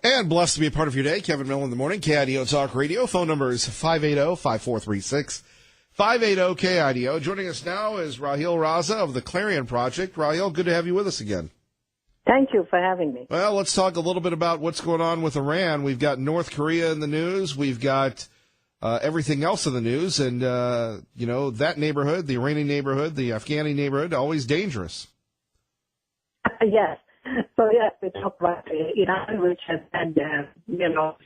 And blessed to be a part of your day. Kevin Miller in the morning, KIDO Talk Radio. Phone number is 580-5436, 580-KIDO. Joining us now is Rahil Raza of the Clarion Project. Rahil, good to have you with us again. Thank you for having me. Well, let's talk a little bit about what's going on with Iran. We've got North Korea in the news. We've got everything else in the news. And, that neighborhood, the Iranian neighborhood, the Afghani neighborhood, always dangerous. Yes. So, yes, we talk about Iran, which has had,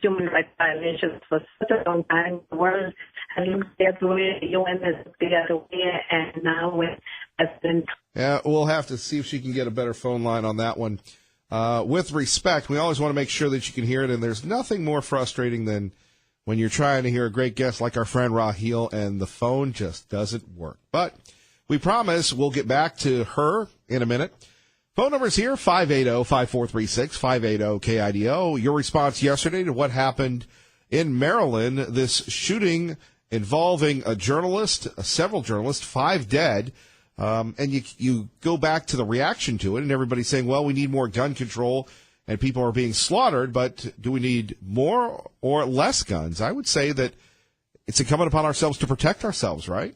human rights violations for such a long time. The world has looked the other way, the UN has looked the other way, and now with President. Yeah, we'll have to see if she can get a better phone line on that one. With respect, we always want to make sure that you can hear it, and there's nothing more frustrating than when you're trying to hear a great guest like our friend Rahil, and the phone just doesn't work. But we promise we'll get back to her in a minute. Phone number's here, 580-5436, 580-KIDO. Your response yesterday to what happened in Maryland, this shooting involving a journalist, several journalists, 5 dead. And you go back to the reaction to it, and everybody's saying, well, we need more gun control, and people are being slaughtered, but do we need more or less guns? I would say that it's incumbent upon ourselves to protect ourselves, right?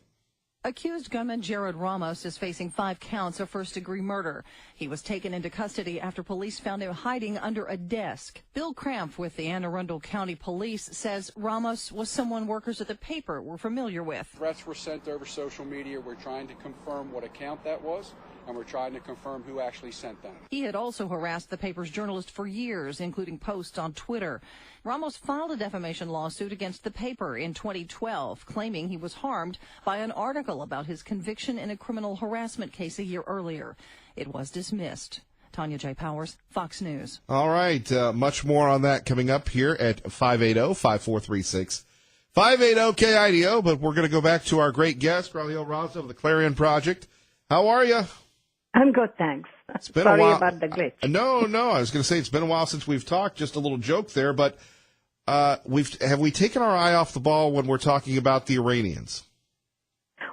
Accused gunman Jared Ramos is facing 5 counts of first-degree murder. He was taken into custody after police found him hiding under a desk. Bill Cramp with the Anne Arundel County Police says Ramos was someone workers at the paper were familiar with. Threats were sent over social media. We're trying to confirm what account that was, and we're trying to confirm who actually sent them. He had also harassed the paper's journalist for years, including posts on Twitter. Ramos filed a defamation lawsuit against the paper in 2012, claiming he was harmed by an article about his conviction in a criminal harassment case a year earlier. It was dismissed. Tanya J. Powers, Fox News. All right. Much more on that coming up here at 580-5436, 580-KIDO. But we're going to go back to our great guest, Rahil Raza of the Clarion Project. How are you? I'm good, thanks. It's been Sorry a while. About the glitch. No. I was going to say it's been a while since we've talked. Just a little joke there. But have we taken our eye off the ball when we're talking about the Iranians?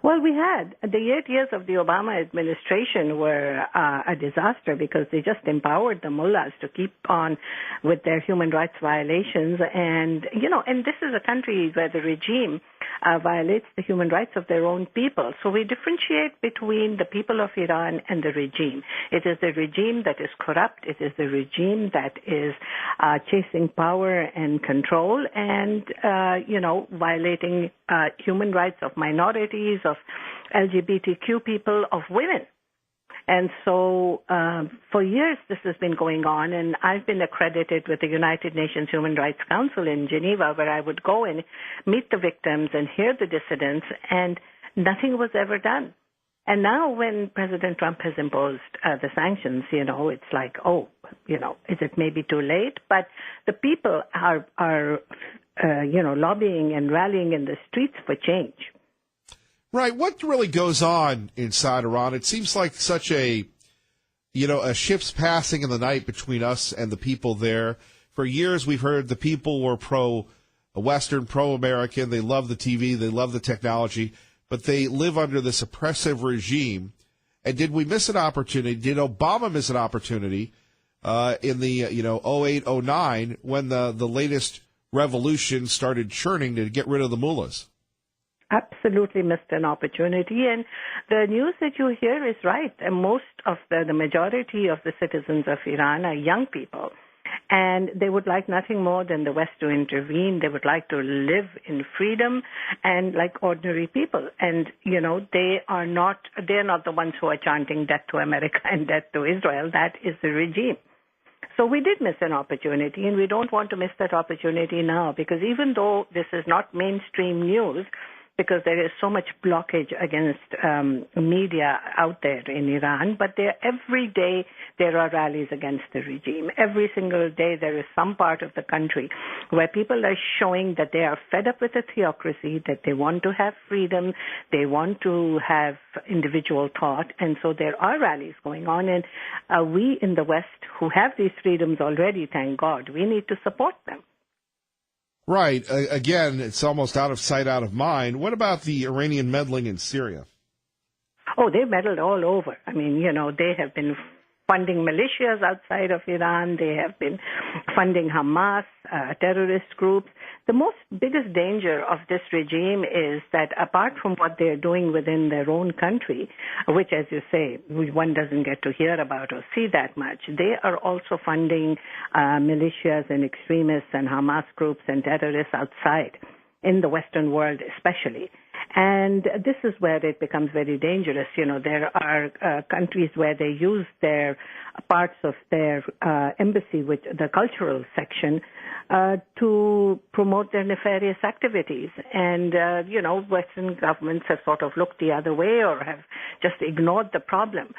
Well, we had. The 8 years of the Obama administration were a disaster because they just empowered the mullahs to keep on with their human rights violations. And this is a country where the regime violates the human rights of their own people. So we differentiate between the people of Iran and the regime. It is the regime that is corrupt. It is the regime that is chasing power and control and, violating human rights of minorities, of LGBTQ people, of women. And so for years this has been going on, and I've been accredited with the United Nations Human Rights Council in Geneva, where I would go and meet the victims and hear the dissidents, and nothing was ever done. And now when President Trump has imposed the sanctions, it's like, is it maybe too late? But the people are lobbying and rallying in the streets for change. Right. What really goes on inside Iran? It seems like such a ship's passing in the night between us and the people there. For years, we've heard the people were pro-Western, pro-American. They love the TV. They love the technology. But they live under this oppressive regime. And did we miss an opportunity? Did Obama miss an opportunity in the 08, 09 when the latest revolution started churning to get rid of the mullahs? Absolutely missed an opportunity. And the news that you hear is right. And most of the majority of the citizens of Iran are young people. And they would like nothing more than the West to intervene. They would like to live in freedom and like ordinary people. And, they're not the ones who are chanting death to America and death to Israel. That is the regime. So we did miss an opportunity, and we don't want to miss that opportunity now, because even though this is not mainstream news, because there is so much blockage against media out there in Iran, but every day there are rallies against the regime. Every single day there is some part of the country where people are showing that they are fed up with the theocracy, that they want to have freedom, they want to have individual thought, and so there are rallies going on. And we in the West, who have these freedoms already, thank God, we need to support them. Right. Again, it's almost out of sight, out of mind. What about the Iranian meddling in Syria? Oh, they meddled all over. I mean, they have been funding militias outside of Iran. They have been funding Hamas, terrorist groups. The biggest danger of this regime is that apart from what they're doing within their own country, which, as you say, one doesn't get to hear about or see that much, they are also funding militias and extremists and Hamas groups and terrorists outside, in the Western world especially. And this is where it becomes very dangerous. You know, there are countries where they use their parts of their embassy, with the cultural section, to promote their nefarious activities. And, Western governments have sort of looked the other way or have just ignored the problem.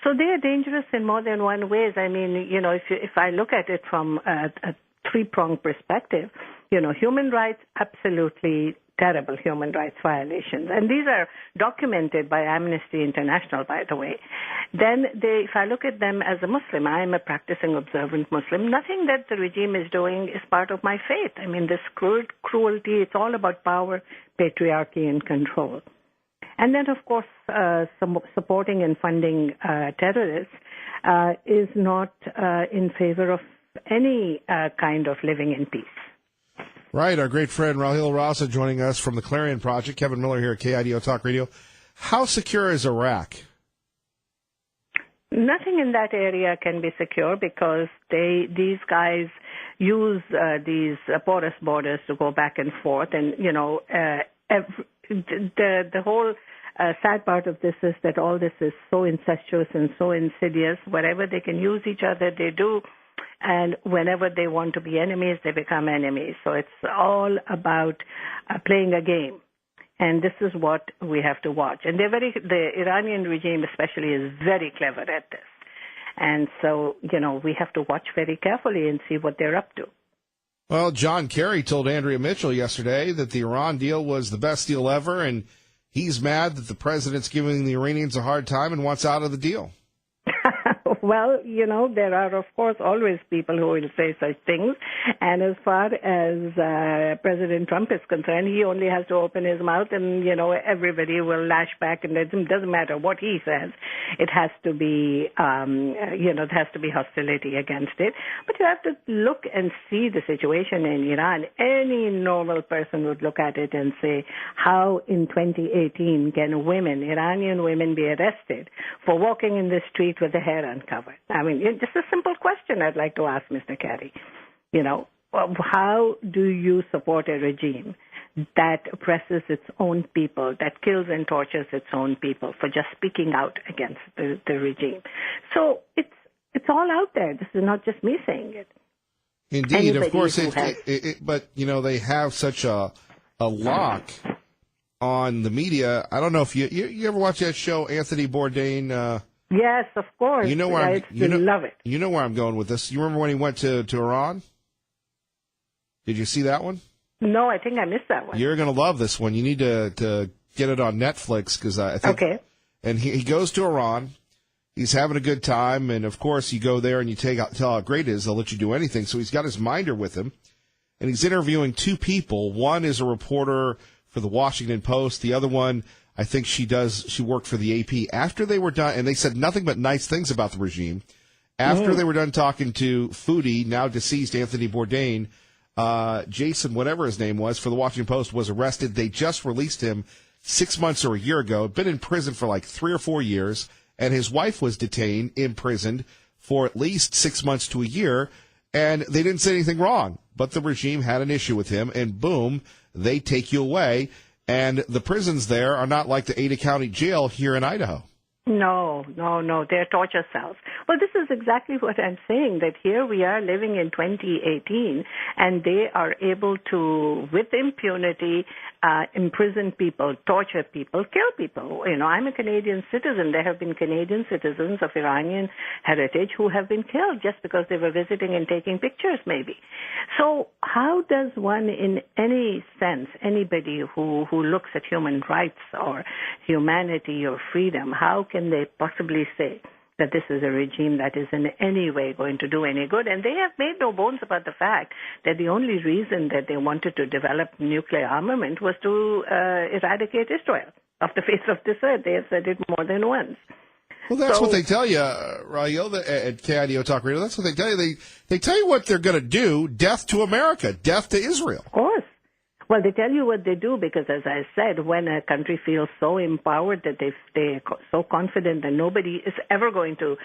So they are dangerous in more than one way. I mean, if I look at it from a three-pronged perspective, human rights, absolutely terrible human rights violations. And these are documented by Amnesty International, by the way. Then if I look at them as a Muslim, I am a practicing observant Muslim, nothing that the regime is doing is part of my faith. I mean, this cruelty, it's all about power, patriarchy, and control. And then, of course, supporting and funding terrorists is not in favor of any kind of living in peace. Right. Our great friend Rahil Raza joining us from the Clarion Project. Kevin Miller here at KIDO Talk Radio. How secure is Iraq? Nothing in that area can be secure because these guys use these porous borders to go back and forth. And, the whole sad part of this is that all this is so incestuous and so insidious. Wherever they can use each other, they do. And whenever they want to be enemies, they become enemies. So it's all about playing a game. And this is what we have to watch. And the Iranian regime especially is very clever at this. And so, we have to watch very carefully and see what they're up to. Well, John Kerry told Andrea Mitchell yesterday that the Iran deal was the best deal ever, and he's mad that the president's giving the Iranians a hard time and wants out of the deal. Well, there are, of course, always people who will say such things. And as far as President Trump is concerned, he only has to open his mouth and, everybody will lash back. And it doesn't matter what he says. It has to be, there has to be hostility against it. But you have to look and see the situation in Iran. Any normal person would look at it and say, how in 2018 can Iranian women be arrested for walking in the street with their hair uncovered? I mean, just a simple question I'd like to ask Mr. Kerry. How do you support a regime that oppresses its own people, that kills and tortures its own people for just speaking out against the regime? So it's all out there. This is not just me saying it. Indeed, of course, but they have such a lock on the media. I don't know if you ever watch that show, Anthony Bourdain. Yes, of course. I love it. You know where I'm going with this. You remember when he went to Iran? Did you see that one? No, I think I missed that one. You're going to love this one. You need to get it on Netflix because I think. Okay. And he goes to Iran. He's having a good time, and of course you go there and you tell how great it is. They'll let you do anything. So he's got his minder with him, and he's interviewing two people. One is a reporter for the Washington Post. The other one, I think she worked for the AP. After they were done, and they said nothing but nice things about the regime. After they were done talking to Foodie, now deceased Anthony Bourdain, Jason, whatever his name was, for the Washington Post, was arrested. They just released him 6 months or a year ago. Been in prison for like 3 or 4 years, and his wife was detained, imprisoned for at least 6 months to a year, and they didn't say anything wrong. But the regime had an issue with him, and boom, they take you away. And the prisons there are not like the Ada County Jail here in Idaho. No. They're torture cells. Well, this is exactly what I'm saying, that here we are living in 2018, and they are able to, with impunity, imprison people, torture people, kill people. I'm a Canadian citizen. There have been Canadian citizens of Iranian heritage who have been killed just because they were visiting and taking pictures, maybe. So how does one, in any sense, anybody who looks at human rights or humanity or freedom, how can they possibly say that this is a regime that is in any way going to do any good? And they have made no bones about the fact that the only reason that they wanted to develop nuclear armament was to eradicate Israel off the face of this earth. They have said it more than once. Well, that's what they tell you, Raheel, at KIDO Talk Radio. That's what they tell you. They tell you what they're going to do. Death to America. Death to Israel. Of course. Well, they tell you what they do because, as I said, when a country feels so empowered that they're so confident that nobody is ever going to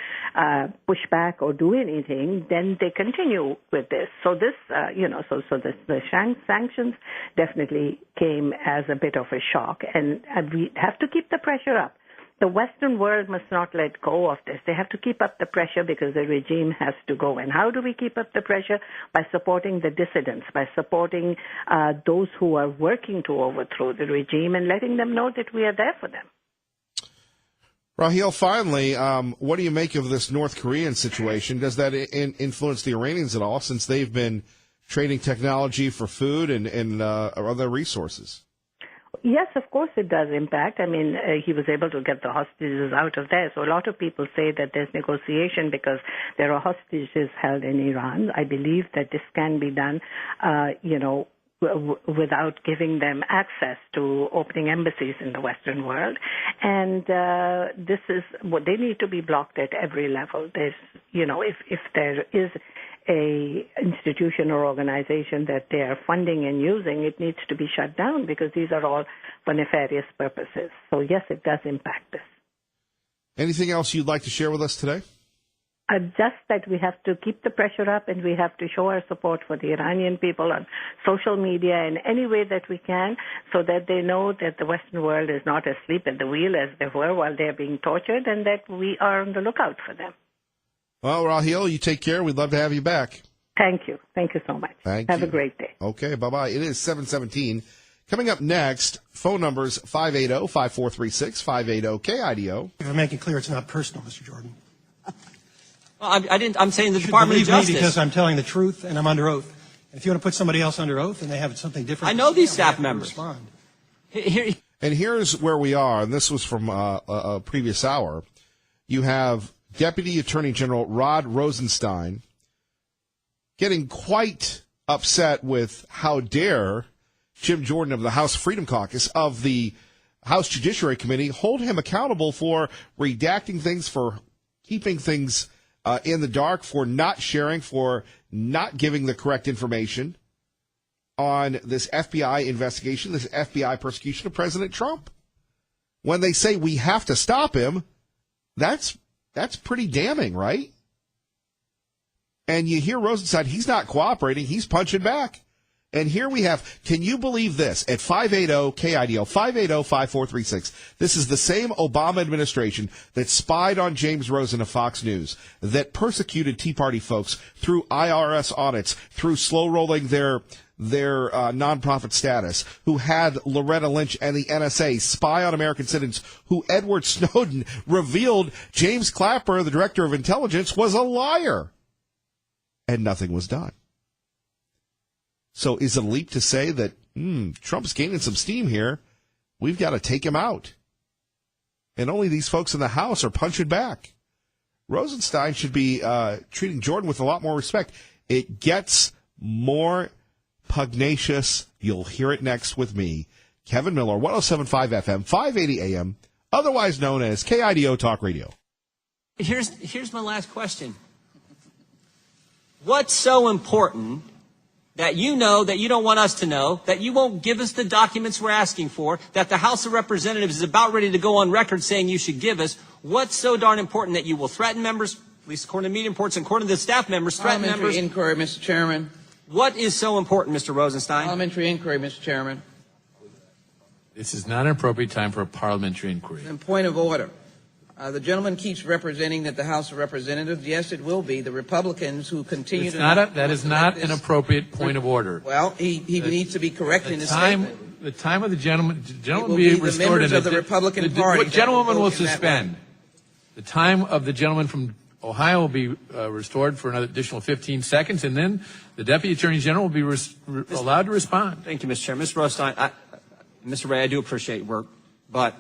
push back or do anything, then they continue with this. So this, the sanctions definitely came as a bit of a shock, and we have to keep the pressure up. The Western world must not let go of this. They have to keep up the pressure because the regime has to go. And how do we keep up the pressure? By supporting the dissidents, by supporting those who are working to overthrow the regime and letting them know that we are there for them. Raheel, finally, what do you make of this North Korean situation? Does that influence the Iranians at all, since they've been trading technology for food and other resources? Yes, of course it does impact. I mean, he was able to get the hostages out of there. So a lot of people say that there's negotiation because there are hostages held in Iran. I believe that this can be done, without giving them access to opening embassies in the Western world. And this is what they need to be blocked at every level. There's, if there is a institution or organization that they are funding and using, it needs to be shut down because these are all for nefarious purposes. So yes, it does impact this. Anything else you'd like to share with us today? Just that we have to keep the pressure up and we have to show our support for the Iranian people on social media in any way that we can so that they know that the Western world is not asleep at the wheel as they were while they're being tortured and that we are on the lookout for them. Well, Raheel, you take care. We'd love to have you back. Thank you. Thank you so much. Have a great day. Okay, bye-bye. It is 7:17. Coming up next, phone numbers 580-5436, 580-KIDO. If I make it clear, it's not personal, Mr. Jordan. Well, I'm saying the Department of Justice. Me because I'm telling the truth and I'm under oath. And if you want to put somebody else under oath and they have something different, I know these staff members. Respond. And here's where we are, and this was from a previous hour. You have Deputy Attorney General Rod Rosenstein getting quite upset with how dare Jim Jordan of the House Freedom Caucus of the House Judiciary Committee hold him accountable for redacting things, for keeping things in the dark, for not sharing, for not giving the correct information on this FBI investigation, this FBI persecution of President Trump. When they say we have to stop him, that's pretty damning, right? And you hear Rosenstein, he's not cooperating, he's punching back. And here we have, can you believe this? At 580-KIDO, 580-5436, this is the same Obama administration that spied on James Rosen of Fox News, that persecuted Tea Party folks through IRS audits, through slow rolling their nonprofit status, who had Loretta Lynch and the NSA spy on American citizens, who Edward Snowden revealed James Clapper, the director of intelligence, was a liar. And nothing was done. So is it a leap to say that Trump's gaining some steam here? We've got to take him out. And only these folks in the House are punching back. Rosenstein should be treating Jordan with a lot more respect. It gets more pugnacious. You'll hear it next with me, Kevin Miller, 107.5 FM, 580 AM, otherwise known as KIDO Talk Radio. Here's my last question. What's so important that you know that you don't want us to know, that you won't give us the documents we're asking for, that the House of Representatives is about ready to go on record saying you should give us? What's so darn important that you will threaten members, at least according to media reports and according to the staff members, threaten members? Parliamentary inquiry, Mr. Chairman. What is so important, Mr. Rosenstein? Parliamentary inquiry, Mr. Chairman. This is not an appropriate time for a parliamentary inquiry. And point of order. The gentleman keeps representing that the House of Representatives, yes, it will be, the Republicans who continue to... That is not an appropriate point of order. Well, he needs to be correct in his statement. The time of the gentleman will be restored. The members of the Republican Party. The gentleman will suspend. The time of the gentleman from Ohio will be restored for another additional 15 seconds, and then the Deputy Attorney General will be allowed to respond. Thank you, Mr. Chairman. Mr. Rosenstein, Mr. Ray, I do appreciate your work, but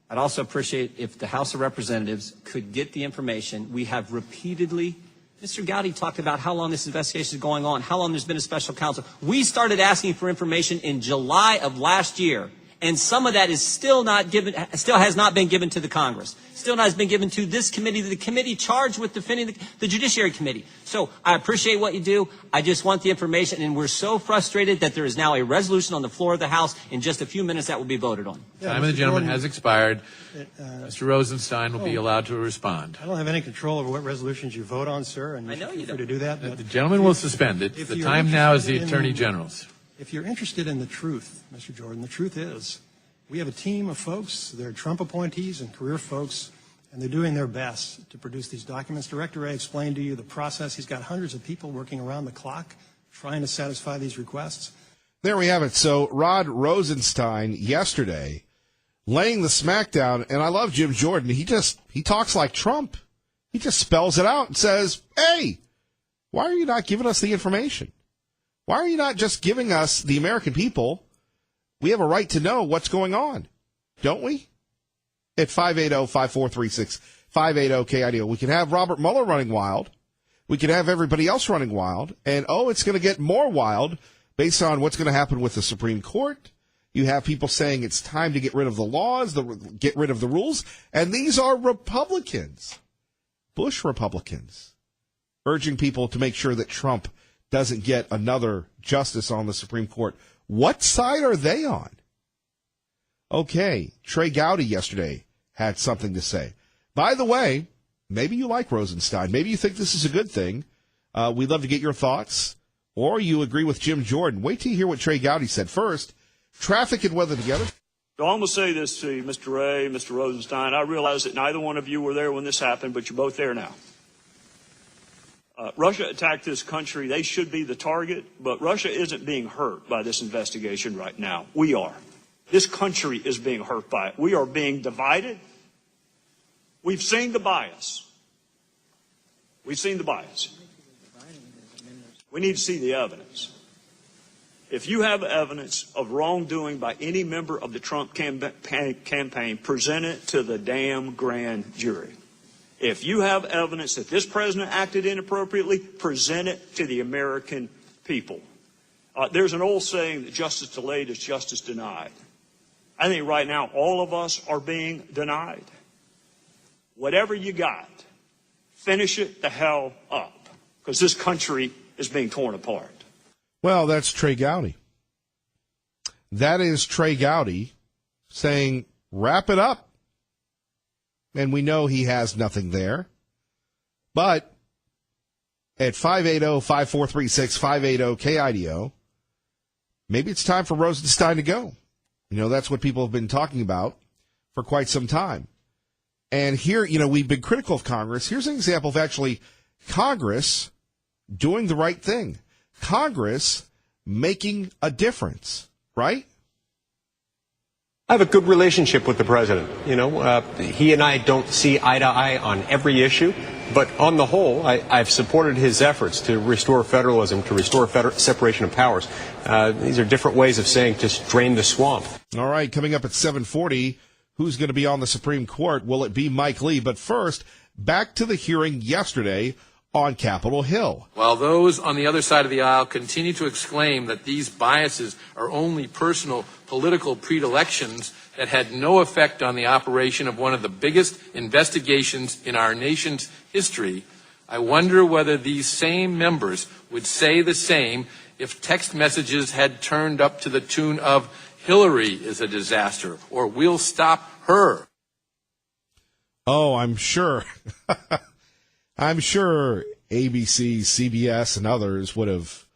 I'd also appreciate if the House of Representatives could get the information. We have repeatedly, Mr. Gowdy talked about how long this investigation is going on, how long there's been a special counsel. We started asking for information in July of last year, And some of that is still has not been given to the Congress. Still not has been given to this committee, the committee charged with defending the Judiciary Committee. So I appreciate what you do. I just want the information, and we're so frustrated that there is now a resolution on the floor of the House in just a few minutes that will be voted on. Time of the gentleman has expired. Mr. Rosenstein will be allowed to respond. I don't have any control over what resolutions you vote on, sir, and I know you feel free don't. to do that. But The gentleman will suspend it. The time now is the Attorney General's. if you're interested in the truth, Mr. Jordan, the truth is we have a team of folks. They're Trump appointees and career folks, and they're doing their best to produce these documents. Director Wray explained to you the process. He's got hundreds of people working around the clock trying to satisfy these requests. There we have it. So Rod Rosenstein yesterday laying the smackdown, and I love Jim Jordan. He talks like Trump. He just spells it out and says, hey, why are you not giving us the information? Why are you not just giving us, the American people? We have a right to know what's going on, don't we? At 580-5436, 580-KIDO. We can have Robert Mueller running wild. We can have everybody else running wild. And, it's going to get more wild based on what's going to happen with the Supreme Court. You have people saying it's time to get rid of the laws, get rid of the rules. And these are Republicans, Bush Republicans, urging people to make sure that Trump doesn't get another justice on the Supreme Court. What side are they on? Okay, Trey Gowdy yesterday had something to say. By the way, maybe you like Rosenstein. Maybe you think this is a good thing. We'd love to get your thoughts. Or you agree with Jim Jordan. Wait till you hear what Trey Gowdy said. First, traffic and weather together. So I'm going to say this to you, Mr. Ray, Mr. Rosenstein. I realize that neither one of you were there when this happened, but you're both there now. Russia attacked this country. They should be the target, but Russia isn't being hurt by this investigation right now. We are. This country is being hurt by it. We are being divided. We've seen the bias. We've seen the bias. We need to see the evidence. If you have evidence of wrongdoing by any member of the Trump campaign, present it to the damn grand jury. If you have evidence that this president acted inappropriately, present it to the American people. There's an old saying that justice delayed is justice denied. I think right now all of us are being denied. Whatever you got, finish it the hell up, because this country is being torn apart. Well, that's Trey Gowdy. That is Trey Gowdy saying, wrap it up. And we know he has nothing there. But at 580-5436, 580-KIDO, maybe it's time for Rosenstein to go. That's what people have been talking about for quite some time. And here, we've been critical of Congress. Here's an example of actually Congress doing the right thing. Congress making a difference, right? I have a good relationship with the president. He and I don't see eye to eye on every issue, but on the whole, I've supported his efforts to restore federalism, to restore separation of powers. These are different ways of saying just drain the swamp. All right, coming up at 7:40, who's going to be on the Supreme Court? Will it be Mike Lee? But first, back to the hearing yesterday on Capitol Hill. While those on the other side of the aisle continue to exclaim that these biases are only personal political predilections that had no effect on the operation of one of the biggest investigations in our nation's history, I wonder whether these same members would say the same if text messages had turned up to the tune of Hillary is a disaster or we'll stop her. Oh, I'm sure. I'm sure ABC, CBS, and others would have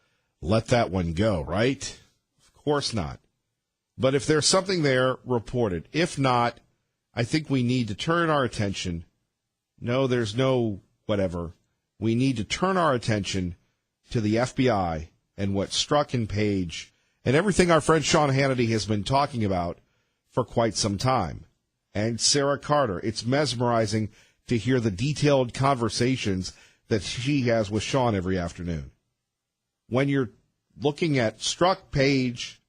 let that one go, right? Of course not. But if there's something there, report it. If not, I think we need to turn our attention. No, there's no whatever. We need to turn our attention to the FBI and what Strzok and Page and everything our friend Sean Hannity has been talking about for quite some time. And Sarah Carter. It's mesmerizing to hear the detailed conversations that she has with Sean every afternoon. When you're looking at Strzok, Page,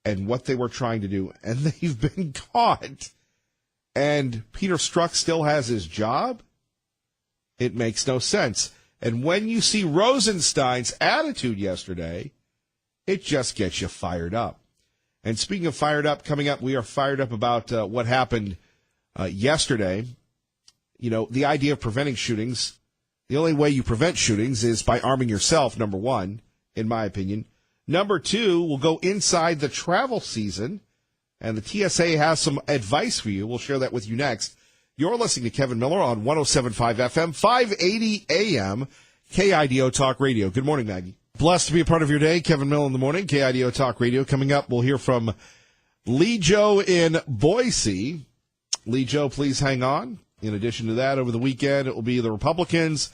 and what they were trying to do, and they've been caught, and Peter Strzok still has his job, it makes no sense. And when you see Rosenstein's attitude yesterday, it just gets you fired up. And speaking of fired up, coming up, we are fired up about what happened yesterday. You know, the idea of preventing shootings, the only way you prevent shootings is by arming yourself, number one, in my opinion. Number two, we'll go inside the travel season, and the TSA has some advice for you. We'll share that with you next. You're listening to Kevin Miller on 107.5 FM, 580 AM, KIDO Talk Radio. Good morning, Maggie. Blessed to be a part of your day. Kevin Miller in the morning, KIDO Talk Radio. Coming up, we'll hear from Lee Joe in Boise. Lee Joe, please hang on. In addition to that, over the weekend, it will be the Republicans.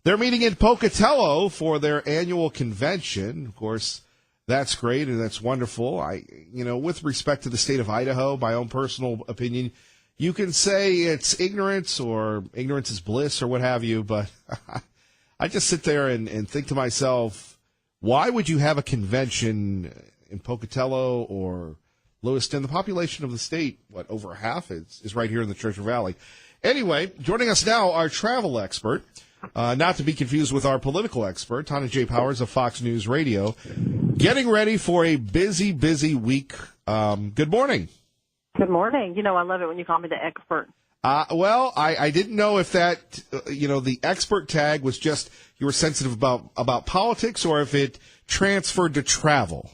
They're meeting in Pocatello for their annual convention. Of course, that's great and that's wonderful. With respect to the state of Idaho, my own personal opinion, you can say it's ignorance or ignorance is bliss or what have you, but I just sit there and think to myself, why would you have a convention in Pocatello or Lewiston? The population of the state, over half is right here in the Treasure Valley. Anyway, joining us now, our travel expert, not to be confused with our political expert, Hannity Powers of Fox News Radio, getting ready for a busy, busy week. Good morning. Good morning. I love it when you call me the expert. I didn't know if that, the expert tag was just you were sensitive about politics or if it transferred to travel.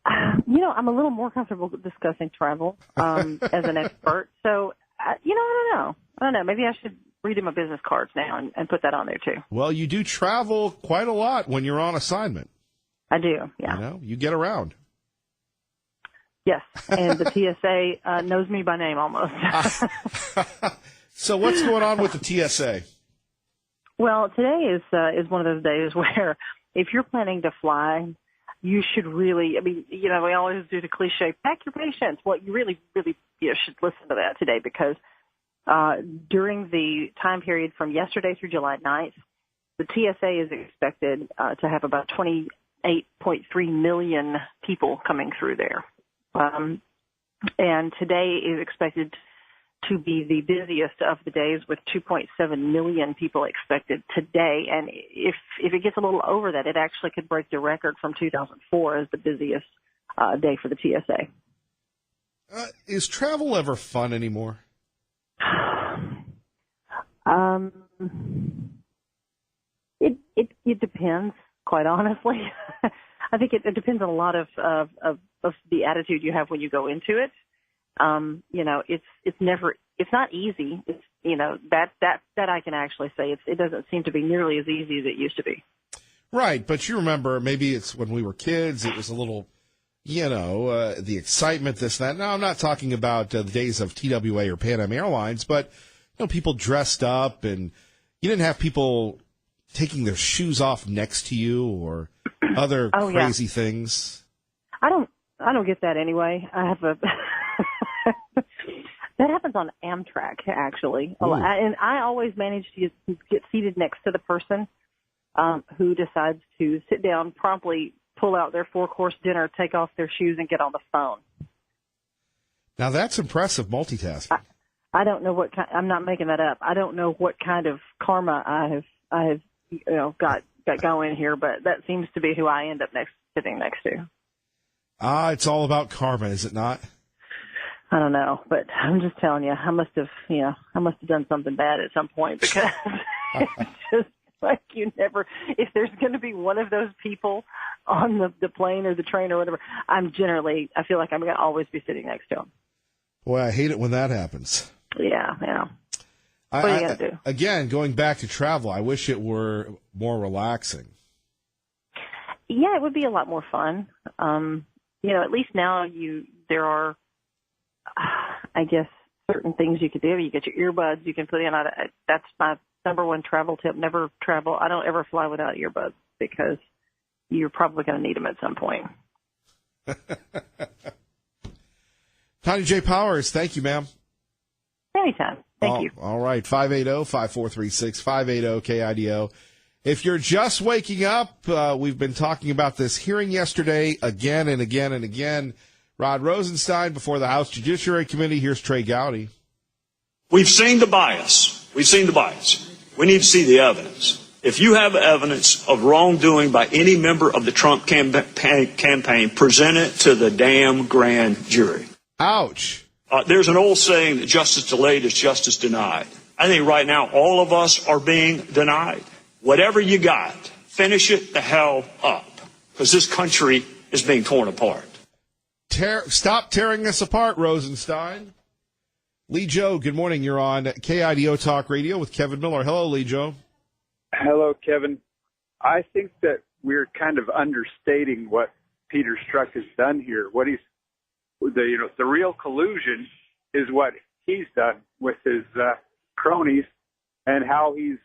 I'm a little more comfortable discussing travel as an expert. So, I don't know. Maybe I should read him my business cards now and put that on there, too. Well, you do travel quite a lot when you're on assignment. I do, yeah. You get around. Yes, and the TSA knows me by name almost. So what's going on with the TSA? Well, today is one of those days where if you're planning to fly, you should really, we always do the cliche, pack your patience. Well, you really, really should listen to that today because during the time period from yesterday through July 9th, the TSA is expected to have about 28.3 million people coming through there. And today is expected to be the busiest of the days with 2.7 million people expected today. And if it gets a little over that, it actually could break the record from 2004 as the busiest day for the TSA. Is travel ever fun anymore? It depends, quite honestly. I think it depends on a lot of the attitude you have when you go into it. It's not easy. That I can actually say it doesn't seem to be nearly as easy as it used to be. Right, but you remember maybe it's when we were kids, it was a little, the excitement, this, that. Now I'm not talking about the days of TWA or Pan Am Airlines, but people dressed up and you didn't have people taking their shoes off next to you or other crazy things. I don't get that anyway. I have a that happens on Amtrak actually, and I always manage to get seated next to the person who decides to sit down, promptly pull out their 4-course dinner, take off their shoes, and get on the phone. Now that's impressive multitasking. I don't know what kind. I'm not making that up. I don't know what kind of karma I have got going here, but that seems to be who I end up sitting next to. It's all about karma, is it not? I don't know, but I'm just telling you, I must have done something bad at some point because it's just like if there's going to be one of those people on the plane or the train or whatever, I feel like I'm going to always be sitting next to them. Boy, I hate it when that happens. Yeah. What are you going to do? Again, going back to travel, I wish it were more relaxing. Yeah, it would be a lot more fun. At least now there are, I guess, certain things you could do. You get your earbuds you can put in. That's my number one travel tip. Never travel. I don't ever fly without earbuds because you're probably going to need them at some point. Hannity Powers, thank you, ma'am. Anytime. Thank you. All right, 580-5436, 580-KIDO. If you're just waking up, we've been talking about this hearing yesterday again and again and again. Rod Rosenstein before the House Judiciary Committee. Here's Trey Gowdy. We've seen the bias. We need to see the evidence. If you have evidence of wrongdoing by any member of the Trump campaign, present it to the damn grand jury. Ouch. There's an old saying that justice delayed is justice denied. I think right now all of us are being denied. Whatever you got, finish it the hell up, because this country is being torn apart. Stop tearing us apart, Rosenstein. Lee Joe, good morning. You're on KIDO Talk Radio with Kevin Miller. Hello, Lee Joe. Hello, Kevin. I think that we're kind of understating what Peter Strzok has done here. What he's, the real collusion is what he's done with his cronies and how he's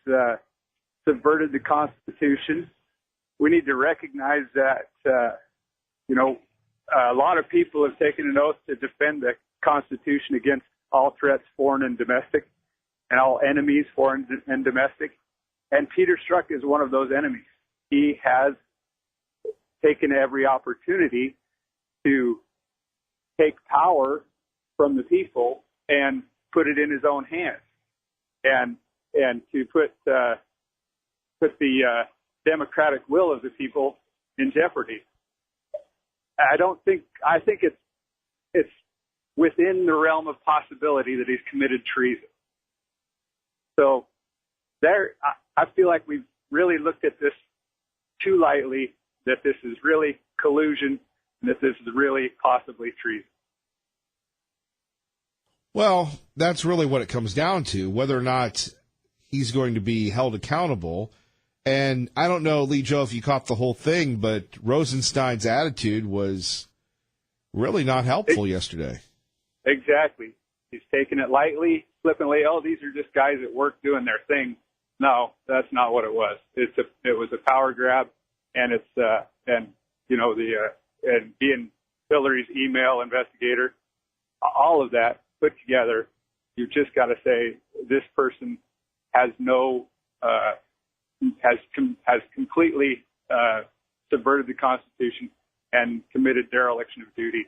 subverted the Constitution. We need to recognize that, a lot of people have taken an oath to defend the Constitution against all threats, foreign and domestic, and all enemies, foreign and domestic. And Peter Strzok is one of those enemies. He has taken every opportunity to take power from the people and put it in his own hands, and to put the democratic will of the people in jeopardy. I think it's within the realm of possibility that he's committed treason. So I feel like we've really looked at this too lightly, that this is really collusion and that this is really possibly treason. Well, that's really what it comes down to, whether or not he's going to be held accountable. And I don't know, Lee Joe, if you caught the whole thing, but Rosenstein's attitude was really not helpful yesterday. Exactly. He's taking it lightly, flippantly. Oh, these are just guys at work doing their thing. No, that's not what it was. It was a power grab, and and being Hillary's email investigator, all of that put together, you just got to say this person has has completely subverted the Constitution and committed dereliction of duty,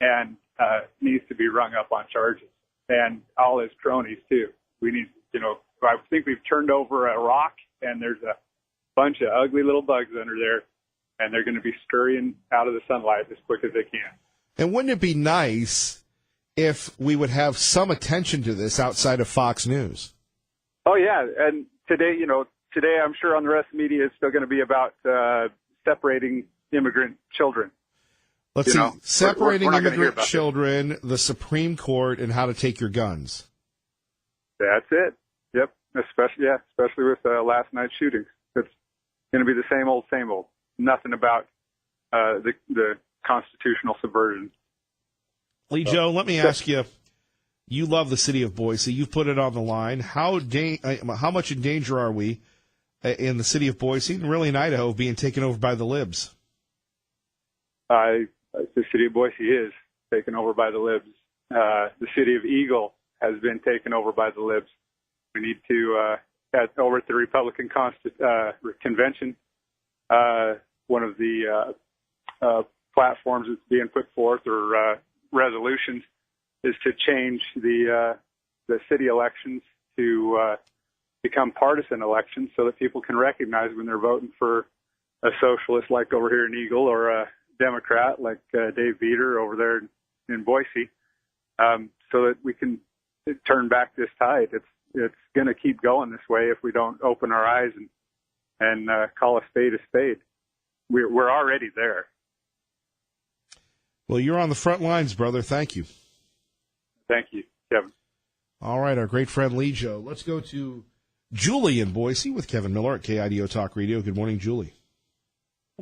and needs to be rung up on charges, and all his cronies too. We need, I think we've turned over a rock, and there's a bunch of ugly little bugs under there, and they're going to be scurrying out of the sunlight as quick as they can. And wouldn't it be nice if we would have some attention to this outside of Fox News? Oh yeah, and today I'm sure on the rest of the media it's still going to be about separating immigrant children. Let's see, separating immigrant children, the Supreme Court, and how to take your guns. That's it. Yep. Especially with last night's shootings. It's going to be the same old. Nothing about the constitutional subversion. Lee Joe, let me ask you. You love the city of Boise. You've put it on the line. How much in danger are we in the city of Boise, and really in Idaho, being taken over by the libs? The city of Boise is taken over by the libs. The city of Eagle has been taken over by the libs. We need to, over at the Republican Convention, one of the platforms that's being put forth, or resolutions, is to change the city elections to become partisan elections, so that people can recognize when they're voting for a socialist like over here in Eagle, or a Democrat like Dave Beater over there in Boise, so that we can turn back this tide. It's going to keep going this way if we don't open our eyes and call a spade. We're already there. Well, you're on the front lines, brother. Thank you. Thank you, Kevin. All right, our great friend Lee Joe. Let's go to Julian Boise with Kevin Miller at KIDO Talk Radio. Good morning, Julie.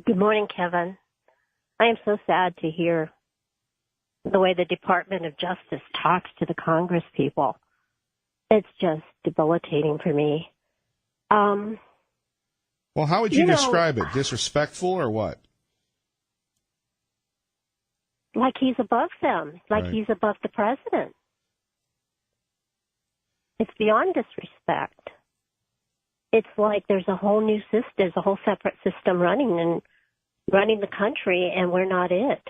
Good morning, Kevin. I am so sad to hear the way the Department of Justice talks to the Congress people. It's just debilitating for me. Well, how would you describe it? Disrespectful or what? Like he's above them, like Right. he's above the president. It's beyond disrespect. It's like there's a whole new system, there's a whole separate system running the country, and we're not it.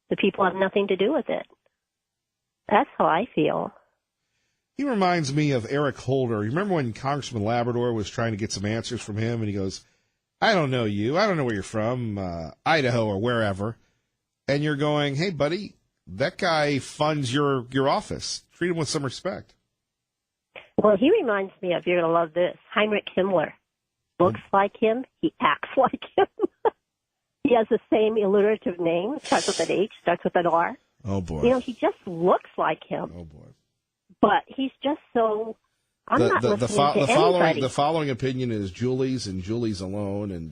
The people have nothing to do with it. That's how I feel. He reminds me of Eric Holder. You remember when Congressman Labrador was trying to get some answers from him, and he goes, I don't know you. I don't know where you're from, Idaho or wherever. And you're going, hey, buddy, that guy funds your office. Treat him with some respect. Well, he reminds me of, you're going to love this, Heinrich Himmler. Looks like him. He acts like him. He has the same alliterative name. Starts with an H, starts with an R. Oh, boy. You know, he just looks like him. Oh, boy. But he's just so... I'm not listening to anybody. The following opinion is Julie's and Julie's alone, and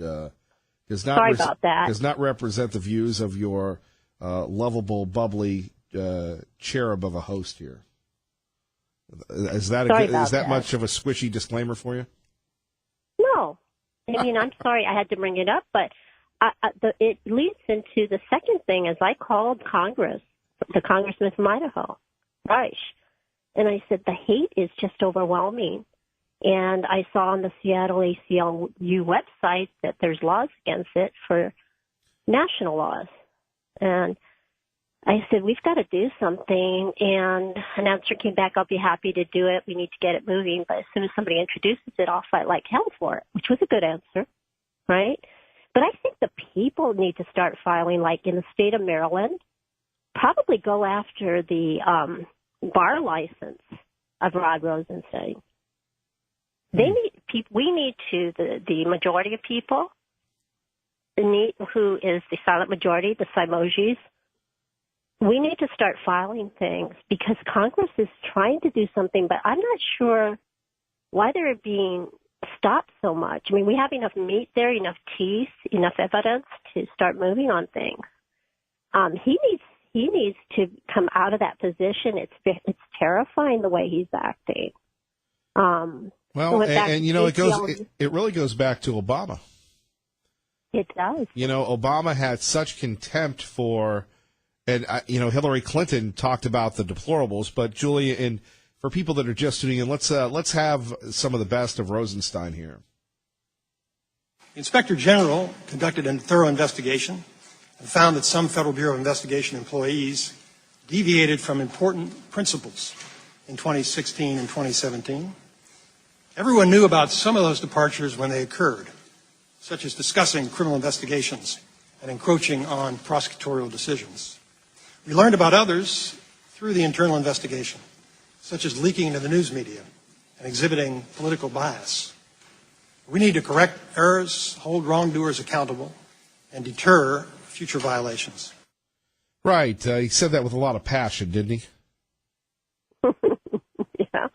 does not Sorry about that. Does not represent the views of your lovable, bubbly cherub of a host here. Is that much of a squishy disclaimer for you? No. I mean, I'm sorry I had to bring it up, but it leads into the second thing, is I called Congress, the congressman from Idaho, Reich, and I said, the hate is just overwhelming. And I saw on the Seattle ACLU website that there's laws against it for national laws. And I said, we've got to do something. And an answer came back, I'll be happy to do it. We need to get it moving. But as soon as somebody introduces it, I'll fight like hell for it, which was a good answer, right? But I think the people need to start filing, like in the state of Maryland, probably go after the bar license of Rod Rosenstein. We need to, the majority of people, who is the silent majority, the Simojis, we need to start filing things because Congress is trying to do something, but I'm not sure why they're being stopped so much. I mean, we have enough meat there, enough teeth, enough evidence to start moving on things. He needs to come out of that position. It's terrifying the way he's acting. Well, and you know, it really goes back to Obama. It does. You know, Obama had such contempt for, and you know, Hillary Clinton talked about the deplorables, but Julia, and for people that are just tuning in, let's have some of the best of Rosenstein here. The Inspector General conducted a thorough investigation and found that some Federal Bureau of Investigation employees deviated from important principles in 2016 and 2017. Everyone knew about some of those departures when they occurred, such as discussing criminal investigations and encroaching on prosecutorial decisions. We learned about others through the internal investigation, such as leaking into the news media and exhibiting political bias. We need to correct errors, hold wrongdoers accountable, and deter future violations. Right. He said that with a lot of passion, didn't he? Yeah.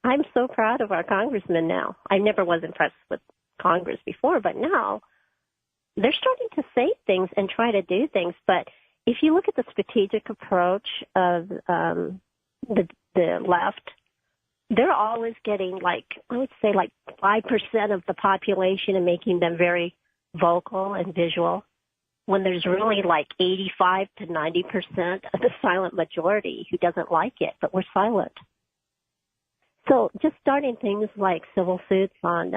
I'm so proud of our congressmen now. I never was impressed with Congress before, but now they're starting to say things and try to do things. But if you look at the strategic approach of the left, they're always getting like 5% of the population and making them very vocal and visual, when there's really like 85 to 90% of the silent majority who doesn't like it, but we're silent. So just starting things like civil suits on,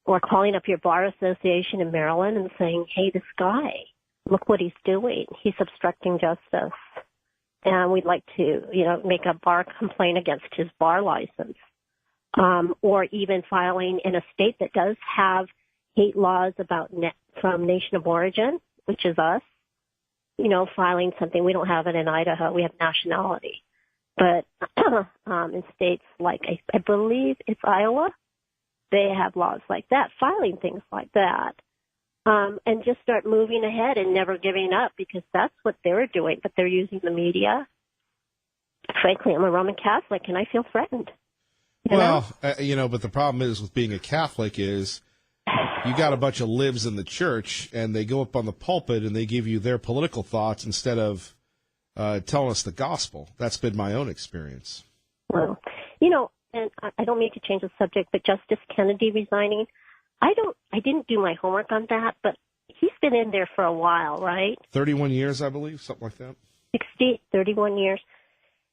or calling up your bar association in Maryland and saying, hey, this guy, look what he's doing. He's obstructing justice. And we'd like to, make a bar complaint against his bar license. Or even filing in a state that does have hate laws from nation of origin, which is us, filing something. We don't have it in Idaho. We have nationality. But in states like, I believe it's Iowa, they have laws like that, filing things like that. And just start moving ahead and never giving up, because that's what they're doing. But they're using the media. Frankly, I'm a Roman Catholic, and I feel threatened. But the problem is with being a Catholic is you got a bunch of libs in the church, and they go up on the pulpit and they give you their political thoughts instead of telling us the gospel. That's been my own experience. Well, and I don't mean to change the subject, but Justice Kennedy resigning, I didn't do my homework on that, but he's been in there for a while, right? 31 years, I believe, something like that. 31 years.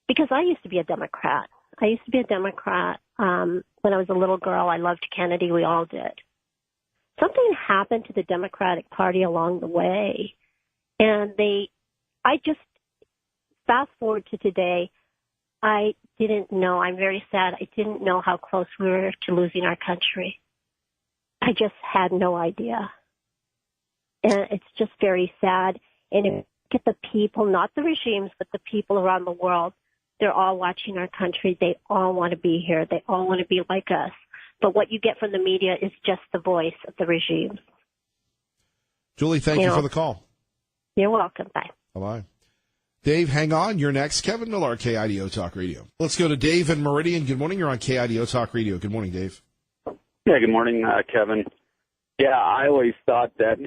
Because I used to be a Democrat. When I was a little girl. I loved Kennedy. We all did. Something happened to the Democratic Party along the way. And I just fast forward to today. I didn't know. I'm very sad. I didn't know how close we were to losing our country. I just had no idea. And it's just very sad. And if you look at the people, not the regimes, but the people around the world, they're all watching our country. They all want to be here. They all want to be like us. But what you get from the media is just the voice of the regime. Julie, thank you for the call. You're welcome. Bye. Bye-bye. Dave, hang on. You're next. Kevin Miller, KIDO Talk Radio. Let's go to Dave in Meridian. Good morning. You're on KIDO Talk Radio. Good morning, Dave. Yeah, good morning, Kevin. Yeah, I always thought that,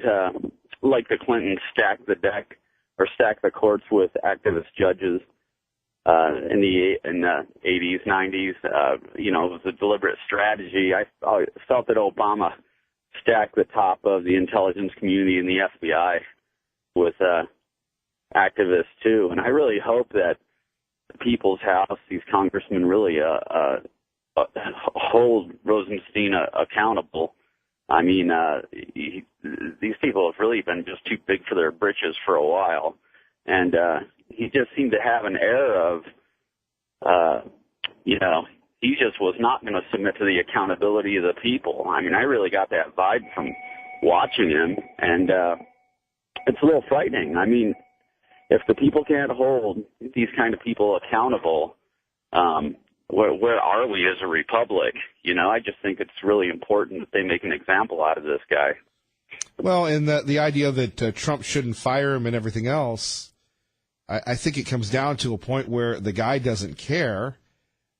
like the Clintons stacked the deck or stacked the courts with activist judges in the 80s, 90s. It was a deliberate strategy. I felt that Obama stacked the top of the intelligence community and the FBI with activists too. And I really hope that the People's House, these congressmen, really hold Rosenstein accountable. I mean, these people have really been just too big for their britches for a while. And he just seemed to have an air of, he just was not going to submit to the accountability of the people. I mean, I really got that vibe from watching him, and it's a little frightening. I mean, if the people can't hold these kind of people accountable, where are we as a republic? I just think it's really important that they make an example out of this guy. Well, and the idea that Trump shouldn't fire him and everything else, I think it comes down to a point where the guy doesn't care.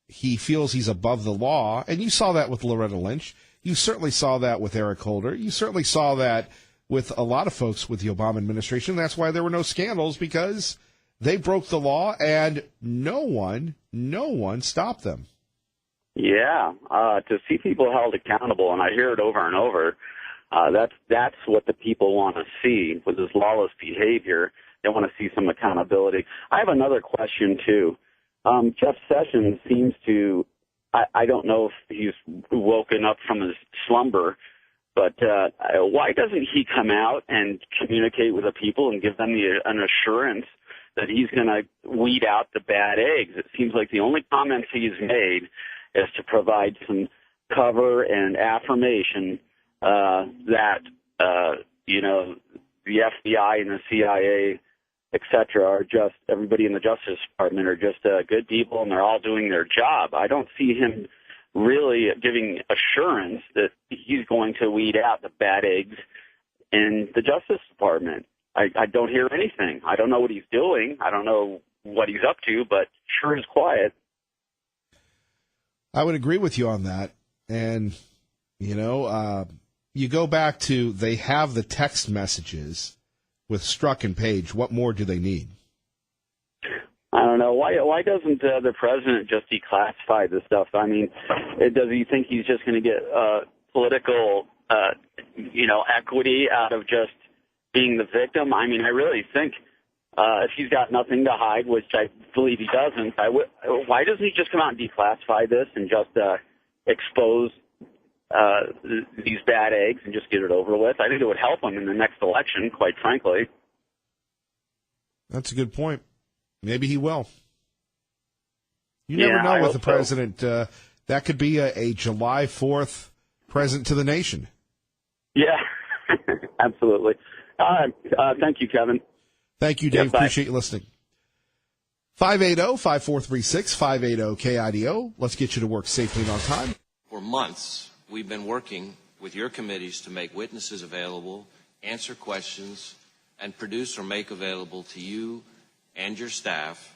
He feels he's above the law, and you saw that with Loretta Lynch. You certainly saw that with Eric Holder. You certainly saw that with a lot of folks with the Obama administration. That's why there were no scandals, because they broke the law, and no one stopped them. Yeah, to see people held accountable, and I hear it over and over, that's what the people want to see with this lawless behavior. They want to see some accountability. I have another question, too. Jeff Sessions seems to, I don't know if he's woken up from his slumber, but why doesn't he come out and communicate with the people and give them an assurance that he's going to weed out the bad eggs? It seems like the only comments he's made is to provide some cover and affirmation that, the FBI and the CIA, et cetera, are just, everybody in the Justice Department are just good people and they're all doing their job. I don't see him really giving assurance that he's going to weed out the bad eggs in the Justice Department. I don't hear anything. I don't know what he's doing. I don't know what he's up to, but sure is quiet. I would agree with you on that. And, you go back to, they have the text messages with Strzok and Page. What more do they need? I don't know. Why doesn't the president just declassify this stuff? I mean, does he think he's just going to get political, equity out of just being the victim? I mean, I really think if he's got nothing to hide, which I believe he doesn't, why doesn't he just come out and declassify this and just expose these bad eggs and just get it over with? I think it would help him in the next election, quite frankly. That's a good point. Maybe he will. You never know with the president. That could be a July 4th present to the nation. Yeah, absolutely. Thank you, Kevin. Thank you, Dave. Appreciate you listening. 580-5436, 580-KIDO. Let's get you to work safely and on time. For months, we've been working with your committees to make witnesses available, answer questions, and produce or make available to you and your staff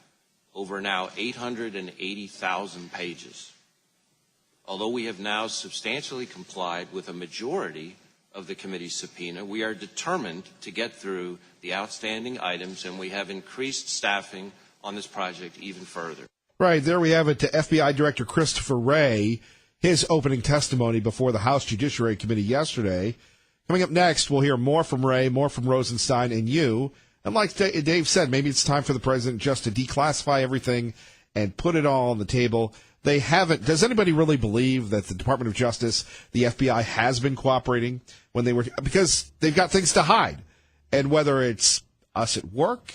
over now 880,000 pages. Although we have now substantially complied with a majority of the committee's subpoena, we are determined to get through the outstanding items, and we have increased staffing on this project even further. Right, there we have it to FBI Director Christopher Wray, his opening testimony before the House Judiciary Committee yesterday. Coming up next, we'll hear more from Wray, more from Rosenstein and you. And like Dave said, maybe it's time for the president just to declassify everything and put it all on the table. They haven't. Does anybody really believe that the Department of Justice, the FBI, has been cooperating when they were, because they've got things to hide? And whether it's us at work,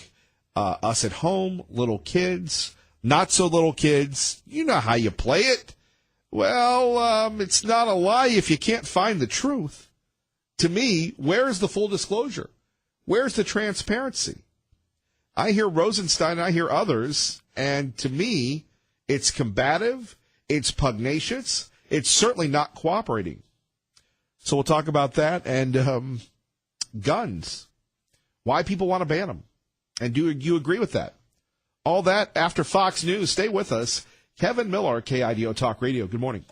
us at home, little kids, Not so little kids, you know how you play it. Well, it's not a lie if you can't find the truth. To me, where is the full disclosure? Where's the transparency? I hear Rosenstein, I hear others, and to me, it's combative, it's pugnacious, it's certainly not cooperating. So we'll talk about that and guns, why people want to ban them. And do you agree with that? All that after Fox News. Stay with us. Kevin Miller, KIDO Talk Radio. Good morning.